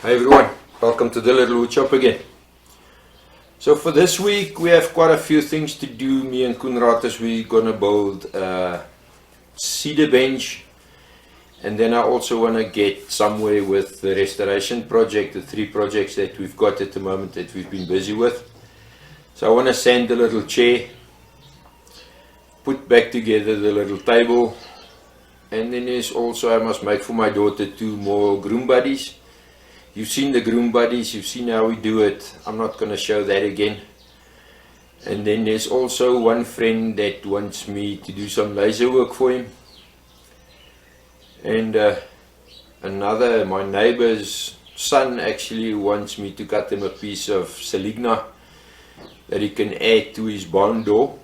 Hi everyone, welcome to the Little Wood Shop again. So for this week we have quite a few things to do. Me and Coenraad, we're gonna build a cedar bench, and then I also want to get somewhere with the restoration project, the 3 projects that we've got at the moment that we've been busy with. So I want to sand the little chair, put back together the little table, and then there's also, I must make for my daughter 2 more groom buddies. You've seen the groom buddies, you've seen how we do it. I'm not going to show that again. And then there's also one friend that wants me to do some laser work for him. And another, my neighbor's son actually wants me to cut him a piece of Seligna that he can add to his barn door,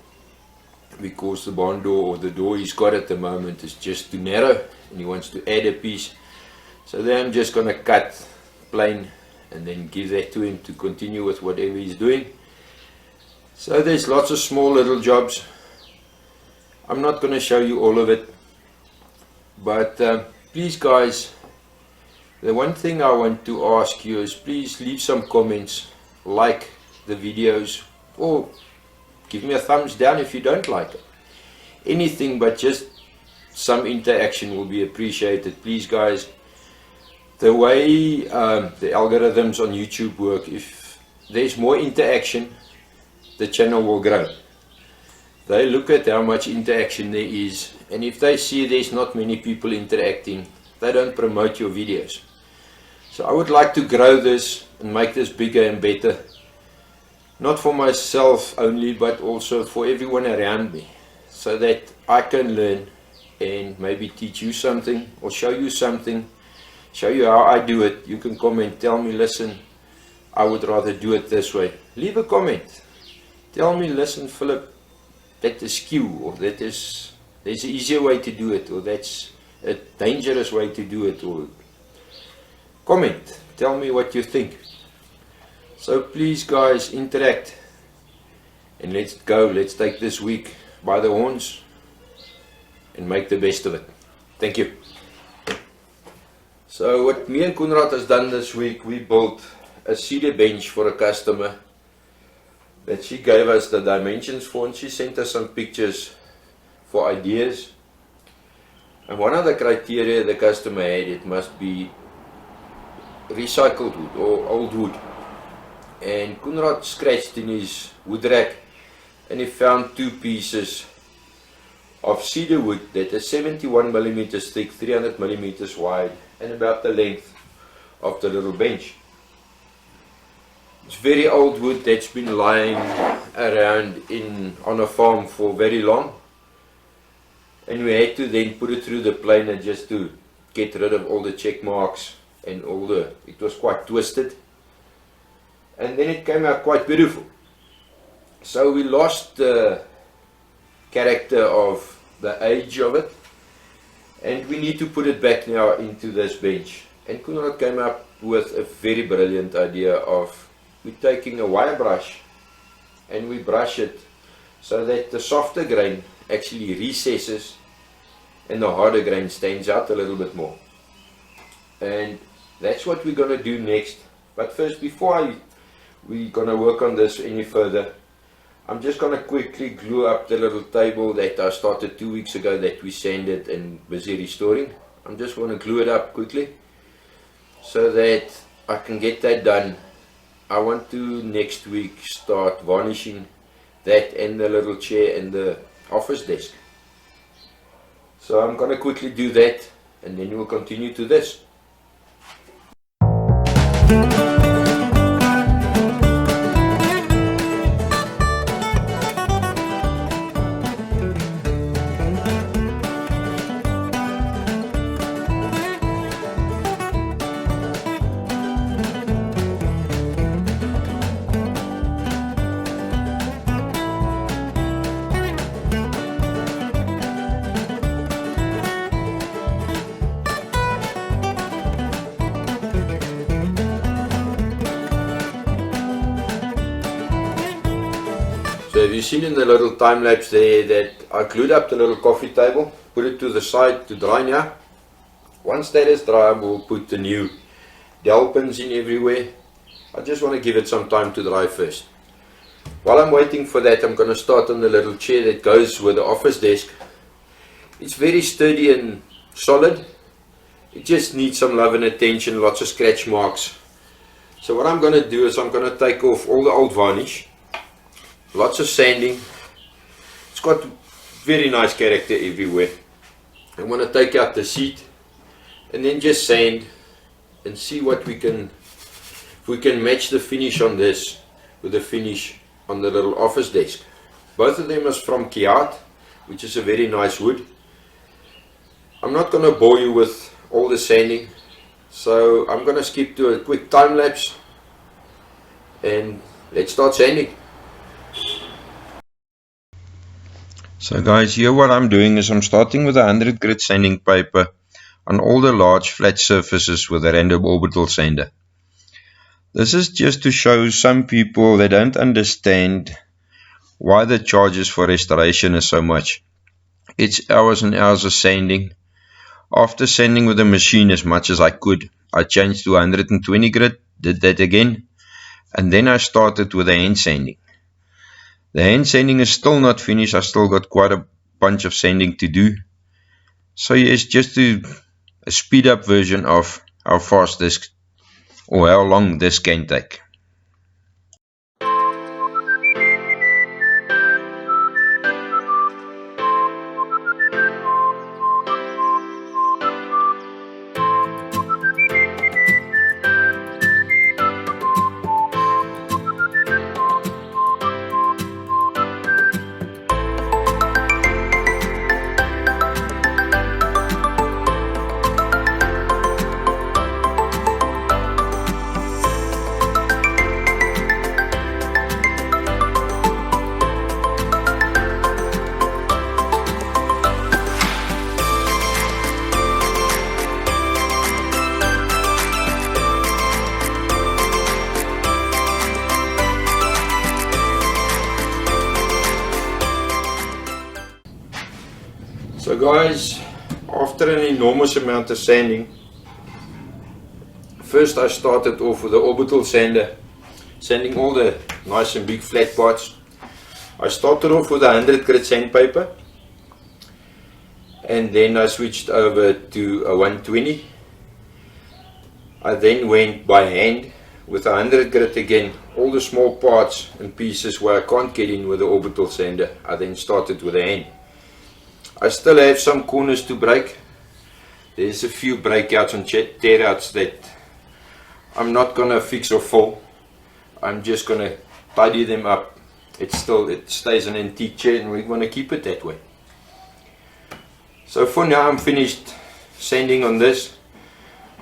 because the barn door, or the door he's got at the moment, is just too narrow and he wants to add a piece. So then I'm just going to cut plain and then give that to him to continue with whatever he's doing. So there's lots of small little jobs. I'm not going to show you all of it, but please guys, the one thing I want to ask you is please leave some comments, like the videos, or give me a thumbs down if you don't like it. Anything but just some interaction will be appreciated, please guys. The way the algorithms on YouTube work, if there's more interaction, the channel will grow. They look at how much interaction there is, and if they see there's not many people interacting, they don't promote your videos. So I would like to grow this and make this bigger and better, not for myself only, but also for everyone around me, so that I can learn and maybe teach you something or show you something, show you how I do it. You can comment, tell me, listen, I would rather do it this way. Leave a comment. Tell me, listen Philip, that is skew, or there's an easier way to do it, or that's a dangerous way to do it, or comment, tell me what you think. So please guys, interact, and let's go, let's take this week by the horns and make the best of it. Thank you. So what me and Coenraad has done this week, we built a cedar bench for a customer that she gave us the dimensions for, and she sent us some pictures for ideas. And one of the criteria the customer had, it must be recycled wood or old wood. And Coenraad scratched in his wood rack and he found 2 pieces of cedar wood that is 71 millimeters thick, 300 millimeters wide, and about the length of the little bench. It's very old wood that's been lying around on a farm for very long, and we had to then put it through the planer just to get rid of all the check marks and it was quite twisted, and then it came out quite beautiful. So we lost the character of the age of it, and we need to put it back now into this bench. And Coenraad came up with a very brilliant idea of we're taking a wire brush and we brush it so that the softer grain actually recesses and the harder grain stands out a little bit more. And that's what we're going to do next. But first, before we're going to work on this any further, I'm just going to quickly glue up the little table that I started 2 weeks ago that we sanded and busy restoring. I'm just going to glue it up quickly so that I can get that done. I want to next week start varnishing that and the little chair and the office desk. So I'm going to quickly do that, and then we'll continue to this. So have you seen in the little time lapse there that I glued up the little coffee table, put it to the side to dry now. Once that is dry, we'll put the new dowel pins in everywhere. I just want to give it some time to dry first. While I'm waiting for that, I'm going to start on the little chair that goes with the office desk. It's very sturdy and solid. It just needs some love and attention, lots of scratch marks. So what I'm going to do is I'm going to take off all the old varnish, lots of sanding. It's got very nice character everywhere. I want to take out the seat and then just sand and see what we can, if we can match the finish on this with the finish on the little office desk. Both of them is from Coenraad, which is a very nice wood. I'm not going to bore you with all the sanding, so I'm going to skip to a quick time lapse and let's start sanding. So guys, here what I'm doing is I'm starting with a 100 grit sanding paper on all the large flat surfaces with a random orbital sander. This is just to show some people that don't understand why the charges for restoration is so much. It's hours and hours of sanding. After sanding with the machine as much as I could, I changed to 120 grit, did that again, and then I started with the hand sanding. The hand sanding is still not finished. I still got quite a bunch of sanding to do. So yes, just a speed up version of how fast this or how long this can take. So guys, after an enormous amount of sanding, first I started off with the orbital sander, sanding all the nice and big flat parts. I started off with a 100 grit sandpaper and then I switched over to a 120. I then went by hand with a 100 grit again, all the small parts and pieces where I can't get in with the orbital sander. I then started with a hand. I still have some corners to break. There's a few breakouts and tear-outs that I'm not going to fix or fill. I'm just going to tidy them up. It stays an antique chair and we want to keep it that way. So for now I'm finished sanding on this.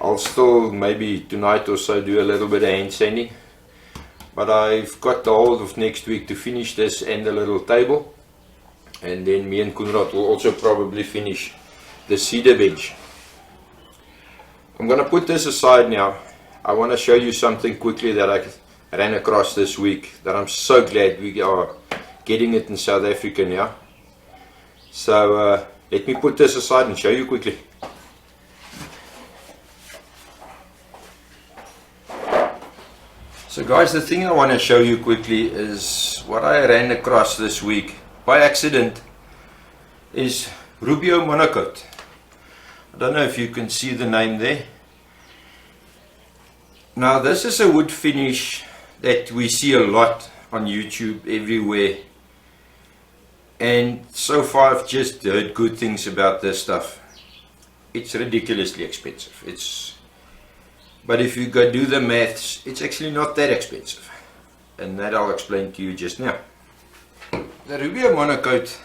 I'll still maybe tonight or so do a little bit of hand sanding. But I've got the whole of next week to finish this and the little table. And then me and Coenraad will also probably finish the cedar bench. I'm going to put this aside now. I want to show you something quickly that I ran across this week that I'm so glad we are getting it in South Africa now. So let me put this aside and show you quickly. So guys, the thing I want to show you quickly is what I ran across this week by accident is Rubio monocoat. I don't know if you can see the name there. Now this is a wood finish that we see a lot on YouTube everywhere, and so far I've just heard good things about this stuff. It's ridiculously expensive. But if you go do the maths, it's actually not that expensive, and that I'll explain to you just now. The Rubio monocoat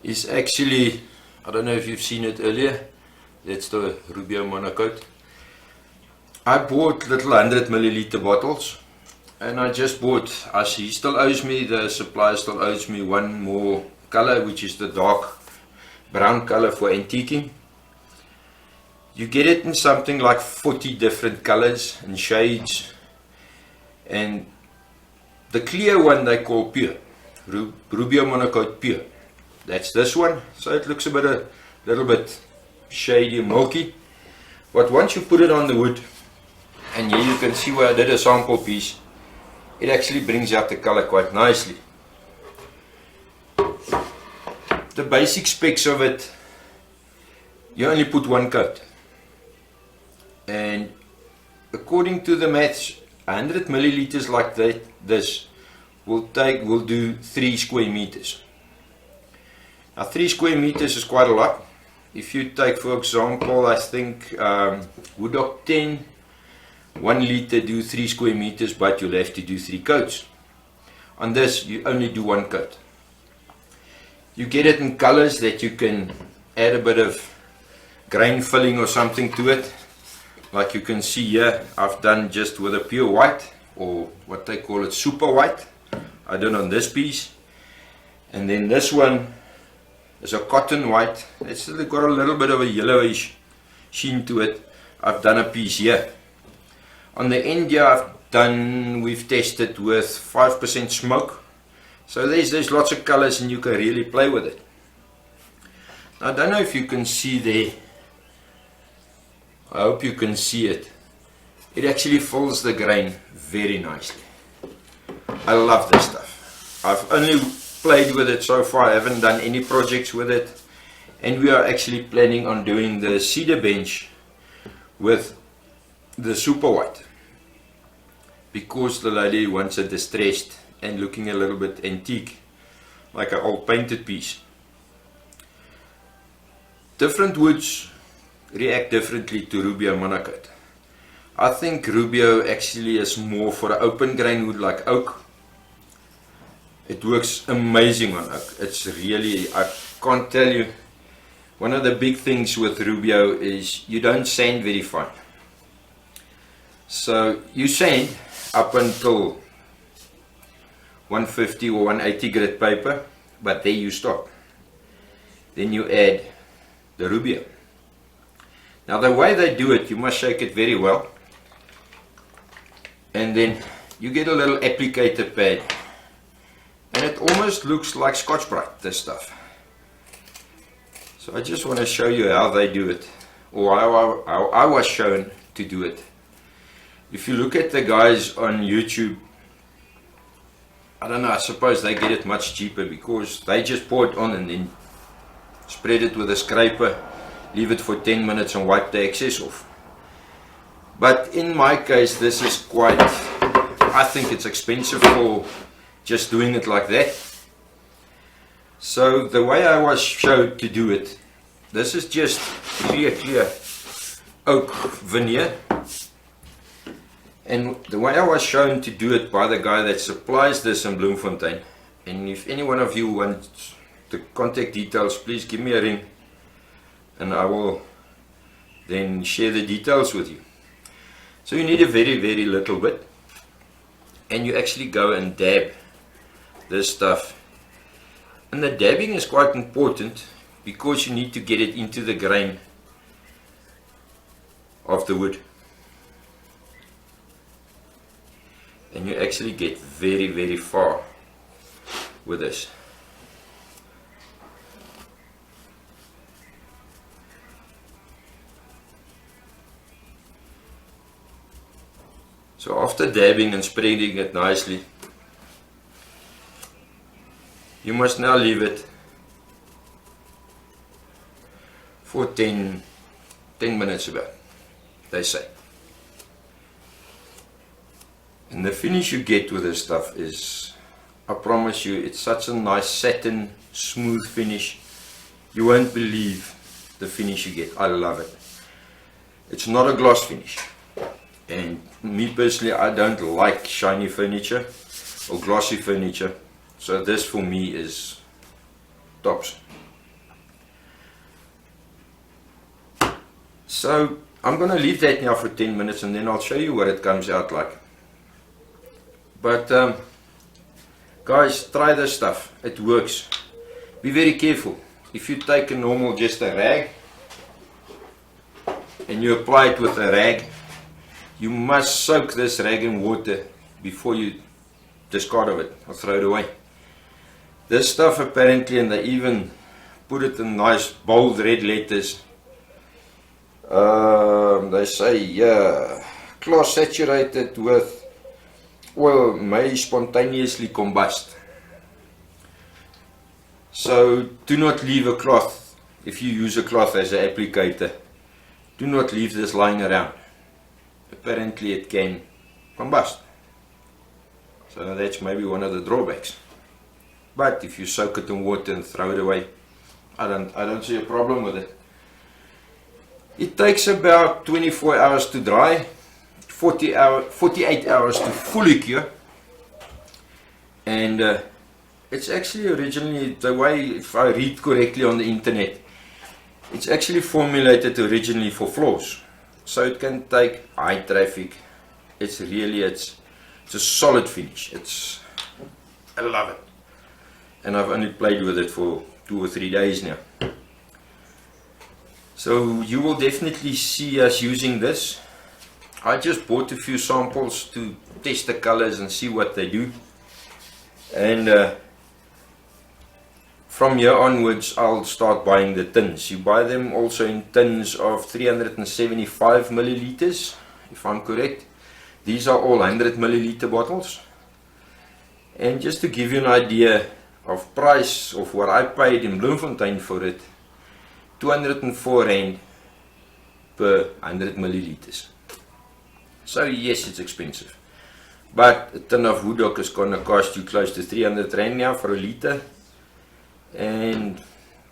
is actually, I don't know if you've seen it earlier, that's the Rubio monocoat. I bought little 100 milliliter bottles, and I just bought, he still owes me, the supplier still owes me one more color, which is the dark brown color for antiquing. You get it in something like 40 different colors and shades, and the clear one they call pure. Rubio monocoat pure. That's this one. So it looks a little bit shady and milky. But once you put it on the wood, And here you can see where I did a sample piece. It actually brings out the color quite nicely. The basic specs of it, you only put one coat. And according to the maths, 100 milliliters like this will do 3 square meters. Now 3 square meters is quite a lot. If you take, for example, I think Woodok 10, 1 liter do 3 square meters, but you'll have to do 3 coats. On this, you only do 1 coat. You get it in colors that you can add a bit of grain filling or something to it. Like you can see here, I've done just with a pure white, or what they call it, super white. I done on this piece. And then this one is a cotton white. It's got a little bit of a yellowish sheen to it. I've done a piece here. On the end here, we've tested with 5% smoke. So there's lots of colors and you can really play with it. Now, I don't know if you can see there. I hope you can see it. It actually fills the grain very nicely. I love this stuff. I've only played with it so far. I haven't done any projects with it. And we are actually planning on doing the cedar bench with the super white, because the lady wants it distressed and looking a little bit antique, like an old painted piece. Different woods react differently to Rubio monocoat. I think Rubio actually is more for an open grain wood like oak. It works amazing on oak. It's really, I can't tell you, one of the big things with Rubio is you don't sand very fine. So you sand up until 150 or 180 grit paper, but there you stop. Then you add the Rubio. Now the way they do it, you must shake it very well, and then you get a little applicator pad, and it almost looks like Scotch-Brite, this stuff. So I just want to show you how they do it, or how I was shown to do it. If you look at the guys on YouTube, I don't know, I suppose they get it much cheaper because they just pour it on and then spread it with a scraper, leave it for 10 minutes and wipe the excess off. But in my case, this is quite, I think it's expensive for just doing it like that. So the way I was showed to do it, this is just clear oak veneer. And the way I was shown to do it by the guy that supplies this in Bloemfontein, and if any one of you wants the contact details, please give me a ring and I will then share the details with you. So you need a very little bit, and you actually go and dab this stuff. And the dabbing is quite important because you need to get it into the grain of the wood. And you actually get very far with this. So after dabbing and spreading it nicely, you must now leave it for 10 minutes about, they say. And the finish you get with this stuff is, I promise you, it's such a nice satin, smooth finish. You won't believe the finish you get. I love it. It's not a gloss finish. And me personally, I don't like shiny furniture or glossy furniture. So this for me is tops. So I'm going to leave that now for 10 minutes and then I'll show you what it comes out like. But guys, try this stuff. It works. Be very careful. If you take a normal, just a rag, and you apply it with a rag, you must soak this rag in water before you discard of it or throw it away. This stuff apparently, and they even put it in nice bold red letters. They say, yeah, cloth saturated with oil may spontaneously combust. So do not leave a cloth, if you use a cloth as an applicator, do not leave this lying around. Apparently it can combust. So that's maybe one of the drawbacks. But if you soak it in water and throw it away, I don't see a problem with it. It takes about 24 hours to dry, 48 hours to fully cure, and it's actually originally, the way, if I read correctly on the internet, it's actually formulated originally for floors, so it can take high traffic. It's a solid finish. I love it, and I've only played with it for 2 or 3 days now. So you will definitely see us using this. I just bought a few samples to test the colors and see what they do, and from here onwards I'll start buying the tins. You buy them also in tins of 375 milliliters, if I'm correct. These are all 100 milliliter bottles. And just to give you an idea of price of what I paid in Bloemfontein for it, 204 Rand per 100 milliliters. So yes, it's expensive. But a tin of hoedoek is going to cost you close to 300 Rand now for a liter. And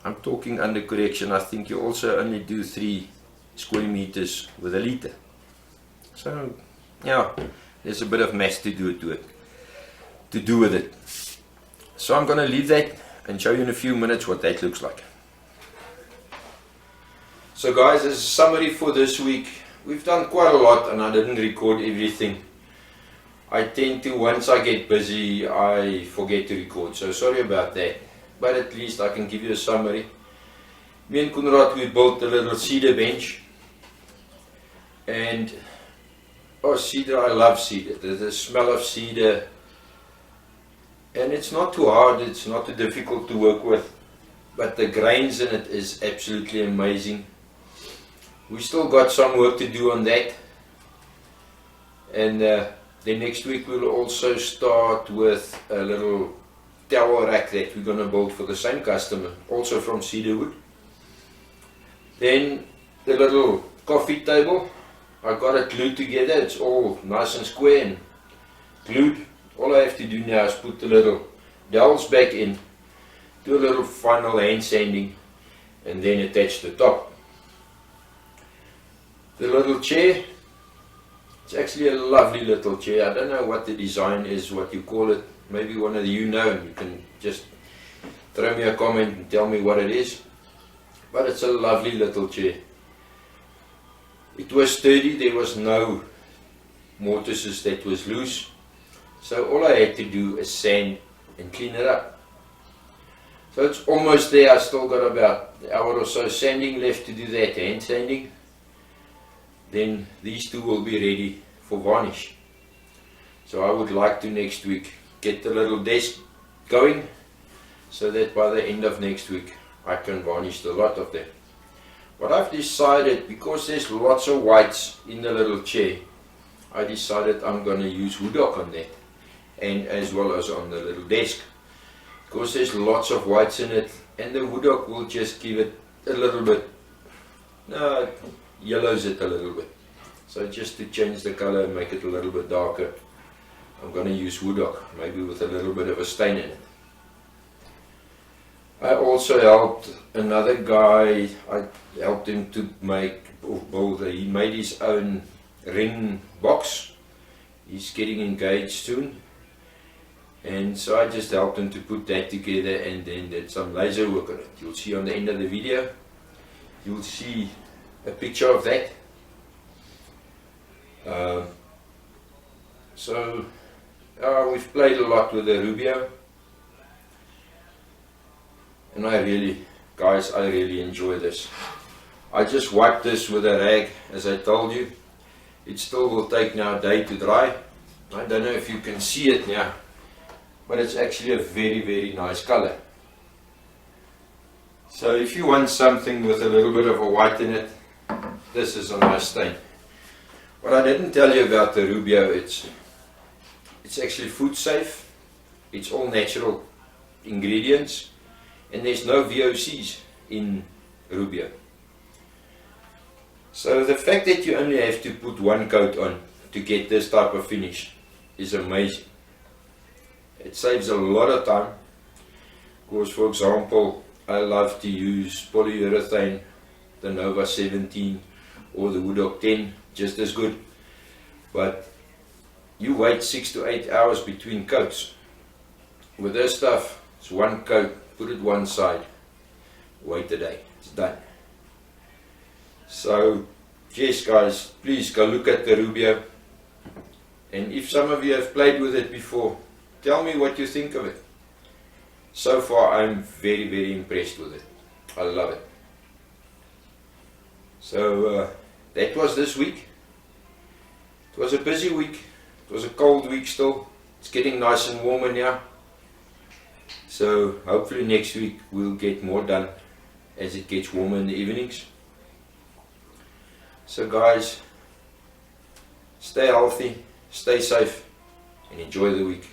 I'm talking under correction, I think you also only do 3 square meters with a liter. So yeah, there's a bit of math to do with it. So I'm going to leave that and show you in a few minutes what that looks like. So guys, as a summary for this week, we've done quite a lot and I didn't record everything. I tend to, once I get busy, I forget to record, so sorry about that. But at least I can give you a summary. Me and Coenraad, we built a little cedar bench. And oh, cedar, I love cedar. The smell of cedar. And it's not too hard, it's not too difficult to work with. But the grains in it is absolutely amazing. We still got some work to do on that. And then next week we'll also start with a little towel rack that we're going to build for the same customer, also from cedar wood. Then the little coffee table, I got it glued together. It's all nice and square and glued. All I have to do now is put the little dowels back in, do a little final hand sanding, and then attach the top. The little chair, it's actually a lovely little chair. I don't know what the design is, what you call it. Maybe one of you know, and you can just throw me a comment and tell me what it is. But it's a lovely little chair. It was sturdy, there was no mortises that was loose. So all I had to do is sand and clean it up. So it's almost there. I still got about an hour or so sanding left to do that, hand sanding. Then these two will be ready for varnish. So I would like to next week get the little desk going, so that by the end of next week I can varnish the lot of them. But I've decided, because there's lots of whites in the little chair, I decided I'm going to use hoedoek on that, and as well as on the little desk, because there's lots of whites in it, and the hoedoek will just give it a little bit, yellows it a little bit. So just to change the color and make it a little bit darker, I'm going to use hoedoek, maybe with a little bit of a stain in it. I also helped another guy. I helped him to build. He made his own ring box. He's getting engaged soon, and so I just helped him to put that together, and then did some laser work on it. You'll see on the end of the video, you'll see a picture of that. We've played a lot with the Rubio, and I really enjoy this. I just wiped this with a rag, as I told you. It still will take now a day to dry. I don't know if you can see it now, but it's actually a very, very nice color. So if you want something with a little bit of a white in it, this is a nice stain. What I didn't tell you about the Rubio, it's actually food safe, it's all natural ingredients, and there's no VOCs in Rubio. So the fact that you only have to put one coat on to get this type of finish is amazing. It saves a lot of time, because for example I love to use polyurethane, the Nova 17 or the Woodog 10, just as good, but you wait 6 to 8 hours between coats. With this stuff, it's one coat, put it one side, wait a day, it's done. So yes guys, please go look at the Rubio, and if some of you have played with it before, tell me what you think of it. So far I'm very impressed with it. I love it. So that was this week. It was a busy week. It was a cold week still. It's getting nice and warm in here. So hopefully next week we'll get more done as it gets warmer in the evenings. So guys, stay healthy, stay safe, and enjoy the week.